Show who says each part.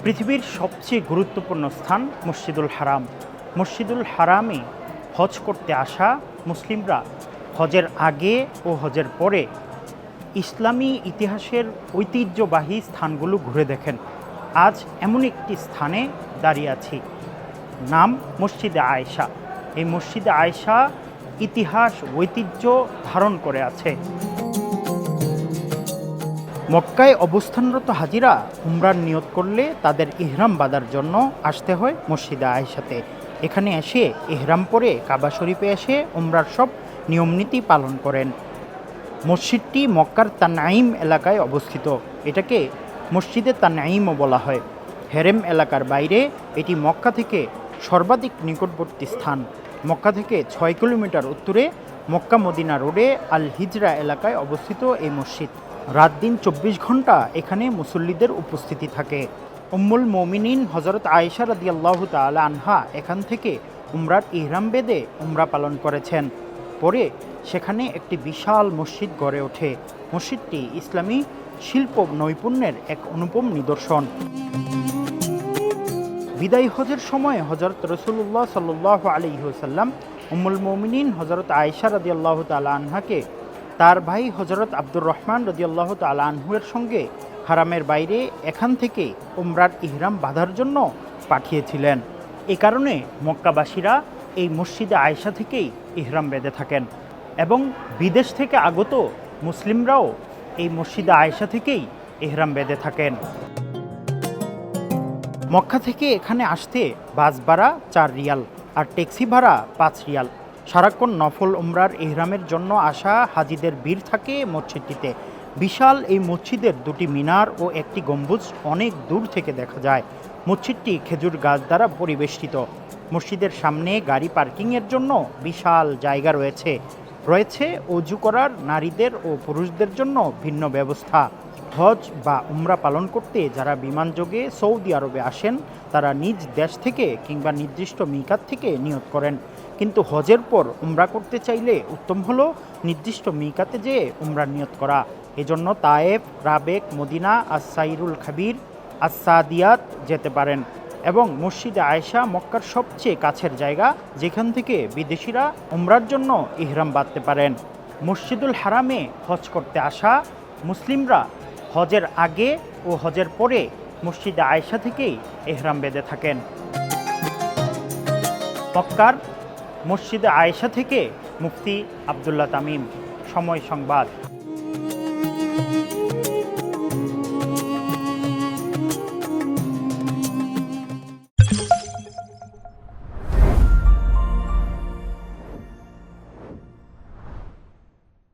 Speaker 1: পৃথিবীর সবচেয়ে গুরুত্বপূর্ণ স্থান মসজিদুল হারাম। মসজিদুল হারামে হজ করতে আসা মুসলিমরা হজের আগে ও হজের পরে ইসলামী ইতিহাসের ঐতিহ্যবাহী স্থানগুলো ঘুরে দেখেন। আজ এমন একটি স্থানে দাঁড়িয়ে আছি, নাম মসজিদে আয়েশা। এই মসজিদে আয়েশা ইতিহাস ঐতিহ্য ধারণ করে আছে। মক্কায় অবস্থানরত হাজিরা উমরার নিয়ত করলে তাদের ইহরাম বাঁধার জন্য আসতে হয় মসজিদে আয়েশাতে। এখানে এসে ইহরাম পরে কাবা শরীফে এসে উমরার সব নিয়মনীতি পালন করেন। মসজিদটি মক্কার তানঈম এলাকায় অবস্থিত। এটাকে মসজিদে তানঈমও বলা হয়। হেরেম এলাকার বাইরে এটি মক্কা থেকে সর্বাধিক নিকটবর্তী স্থান। মক্কা থেকে 6 কিলোমিটার উত্তরে মক্কা মদিনা রোডে আল হিজরা এলাকায় অবস্থিত এই মসজিদ। রাত দিন 24 ঘন্টা এখানে মুসল্লিদের উপস্থিতি থাকে। উম্মুল মুমিনিন হযরত আয়েশা রাদিয়াল্লাহু তাআলা আনহা এখান থেকে উমরার ইহরাম বেঁধে উমরা পালন করেছেন। পরে সেখানে একটি বিশাল মসজিদ গড়ে ওঠে। মসজিদটি ইসলামী শিল্প নৈপুণ্যের এক অনুপম নিদর্শন। বিদায় হজের সময় হযরত রাসূলুল্লাহ সাল্লাল্লাহু আলাইহি ওয়াসাল্লাম উম্মুল মুমিনিন হযরত আয়েশা রাদিয়াল্লাহু তাআলা আনহাকে তার ভাই হযরত আব্দুর রহমান রাদিয়াল্লাহু তাআলা আনহুয়ের সঙ্গে হারামের বাইরে এখান থেকে উমরার ইহরাম বাঁধার জন্য পাঠিয়েছিলেন। এ কারণে মক্কাবাসীরা এই মসজিদে আয়েশা থেকেই ইহরাম বেঁধে থাকেন এবং বিদেশ থেকে আগত মুসলিমরাও এই মসজিদে আয়েশা থেকেই ইহরাম বেঁধে থাকেন। মক্কা থেকে এখানে আসতে বাস ভাড়া 4 রিয়াল আর ট্যাক্সি ভাড়া 5 রিয়াল। সারাক্ষণ নফল উমরার ইহরামের জন্য আসা হাজিদের ভিড় থাকে মসজিদটিতে। বিশাল এই মসজিদের 2টি মিনার ও একটি গম্বুজ অনেক দূর থেকে দেখা যায়। মসজিদটি খেজুর গাছ দ্বারা পরিবেষ্টিত। মসজিদের সামনে গাড়ি পার্কিংয়ের জন্য বিশাল জায়গা রয়েছে। অজু করার নারীদের ও পুরুষদের জন্য ভিন্ন ব্যবস্থা। হজ বা উমরা পালন করতে যারা বিমানযোগে সৌদি আরবে আসেন তারা নিজ দেশ থেকে কিংবা নির্দিষ্ট মিকাত থেকে নিয়ত করেন। কিন্তু হজের পর উমরা করতে চাইলে উত্তম হলো নির্দিষ্ট মিকাতে যেয়ে উমরার নিয়ত করা। এজন্য তায়েফ, রাবেক, মদিনা, আস-সাইরুল খাবির, আস-সাদিয়াত যেতে পারেন। এবং মসজিদে আয়েশা মক্কার সবচেয়ে কাছের জায়গা, যেখান থেকে বিদেশিরা উমরার জন্য ইহরাম বাঁধতে পারেন। মসজিদুল হারামে হজ করতে আসা মুসলিমরা হজের আগে ও হজের পরে মসজিদে আয়েশা থেকেই ইহরাম বেঁধে থাকেন। মক্কার মসজিদে আয়েশা থেকে মুফতি আব্দুল্লাহ তামিম, সময় সংবাদ।